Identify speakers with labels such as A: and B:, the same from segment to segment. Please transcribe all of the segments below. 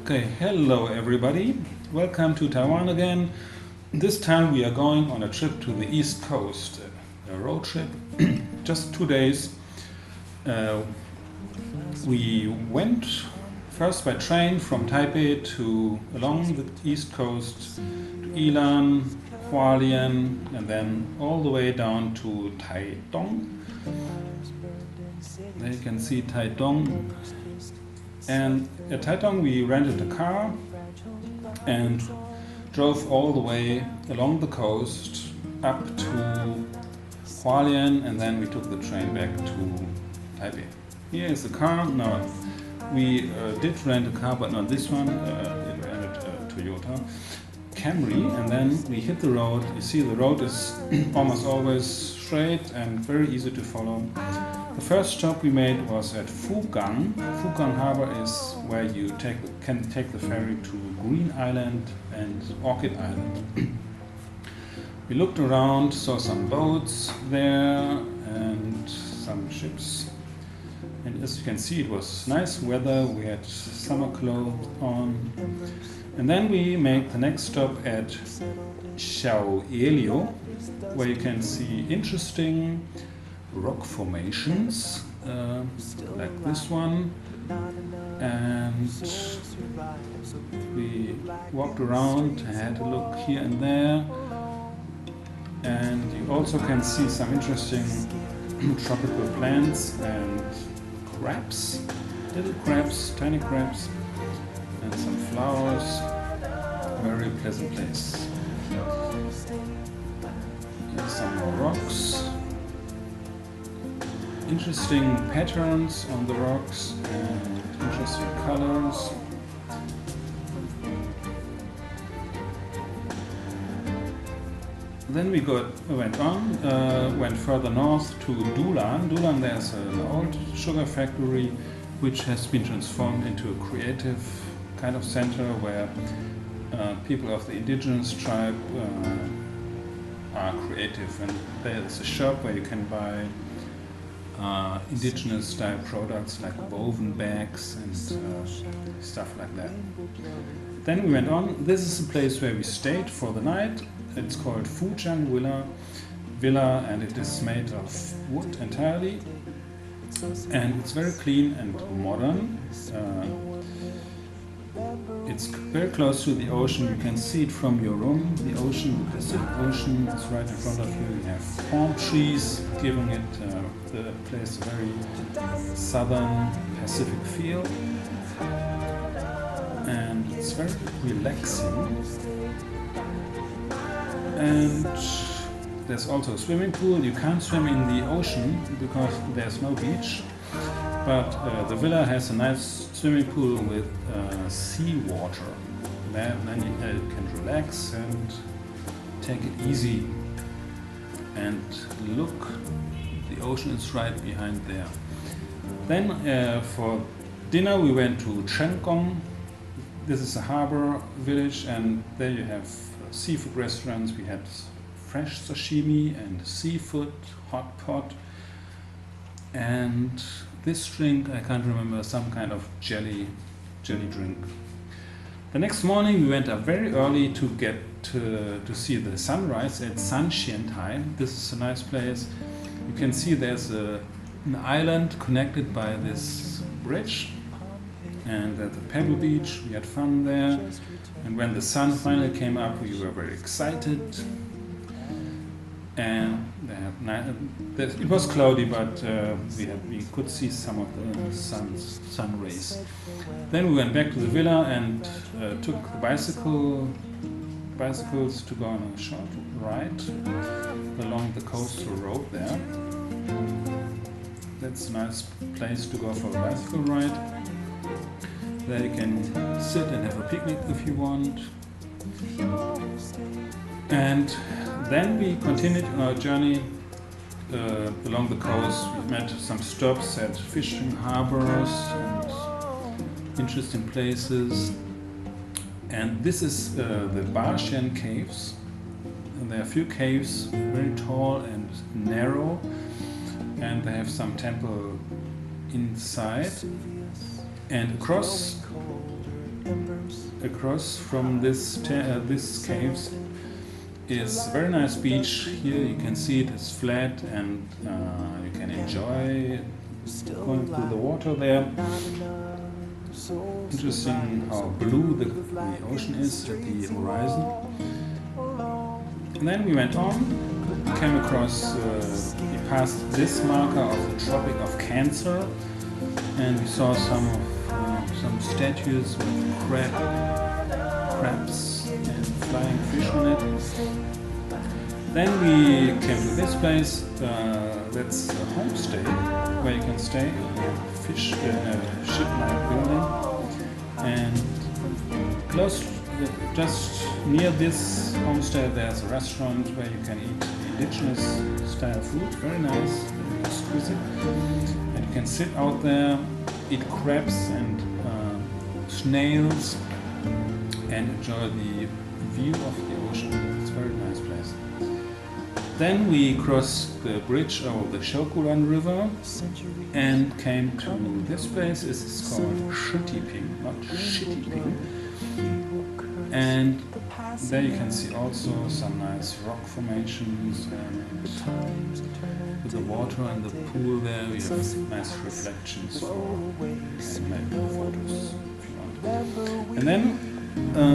A: Okay, hello everybody. Welcome to Taiwan again. This time we are going on a trip to the east coast, a road trip, just 2 days. We went first by train from Taipei to along the east coast to Ilan, Hualien, and then all the way down to Taitung. There you can see Taitung. And at Taitung we rented a car and drove all the way along the coast up to Hualien, and then we took the train back to Taipei. Here is the car. Now we did rent a car, but not this one. We rented a Toyota Camry, and then we hit the road. You see the road is almost always straight and very easy to follow. The first stop we made was at Fengtian. Fengtian Harbor is where you can take the ferry to Green Island and Orchid Island. We looked around, saw some boats there and some ships. And as you can see, it was nice weather. We had summer clothes on. And then we made the next stop at Hualien, where you can see interesting rock formations like this one, and we walked around, had a look here and there, and you also can see some interesting tropical plants and crabs, little crabs, tiny crabs, and some flowers. Very pleasant place. Here's some more rocks. Interesting patterns on the rocks and interesting colors. Then we went further north to Dulan. Dulan, there's an old sugar factory which has been transformed into a creative kind of center where people of the indigenous tribe are creative, and there's a shop where you can buy indigenous style products like woven bags and stuff like that. Then we went on. This is the place where we stayed for the night. It's called福樟Villa, and it is made of wood entirely, and it's very clean and modern. It's very close to the ocean. You can see it from your room. The ocean, the Pacific Ocean, is right in front of you. You have palm trees giving it the place a very southern Pacific feel, and it's very relaxing. And there's also a swimming pool. You can't swim in the ocean because there's no beach, but the villa has a nice swimming pool with sea water. Then you can relax and take it easy. And look, the ocean is right behind there. Then for dinner we went to Chenggong. This is a harbor village, and there you have seafood restaurants. We had fresh sashimi and seafood, hot pot, and this drink, I can't remember, some kind of jelly drink. The next morning we went up very early to get to see the sunrise at Sanxiantai. This is a nice place. You can see there's an island connected by this bridge, and at the pebble beach we had fun there. And when the sun finally came up, we were very excited. And it was cloudy, but we could see some of the sun rays. Then we went back to the villa and took the bicycles to go on a short ride along the coastal road there. That's a nice place to go for a bicycle ride. There you can sit and have a picnic if you want. And then we continued our journey along the coast. We met some stops at fishing harbors and interesting places. And this is the Baxian Caves. And there are a few caves, very tall and narrow, and they have some temple inside. And across across from this caves is a very nice beach. Here you can see it is flat and you can enjoy going through the water there. Interesting how blue the ocean is at the horizon. And then we went on, came across, we passed this marker of the Tropic of Cancer, and we saw some statues with crabs and flying fish on it. Then we came to this place, that's a homestay, where you can stay in a ship-like building. And close, just near this homestay, there's a restaurant where you can eat indigenous style food, very nice, very exquisite. And you can sit out there, eat crabs and snails, and enjoy the view of the ocean. It's a very nice place. Then we crossed the bridge over the Shokulan River and came to this place. It's called Shitiping, not Shitiping. And there you can see also some nice rock formations, and with the water and the pool there we have nice reflections for make photos if you want. And then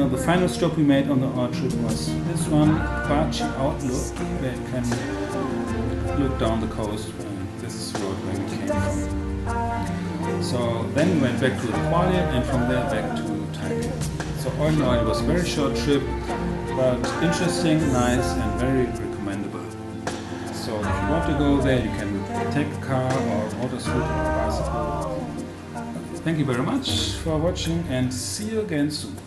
A: the final stop we made on our trip was this one, Bachi Outlook, where you can look down the coast, and this is the road where we came from. So then we went back to Hualien and from there back to Taipei. So all in all it was a very short trip, but interesting, nice and very recommendable. So if you want to go there you can take a car or motor scooter or bicycle. Thank you very much for watching and see you again soon.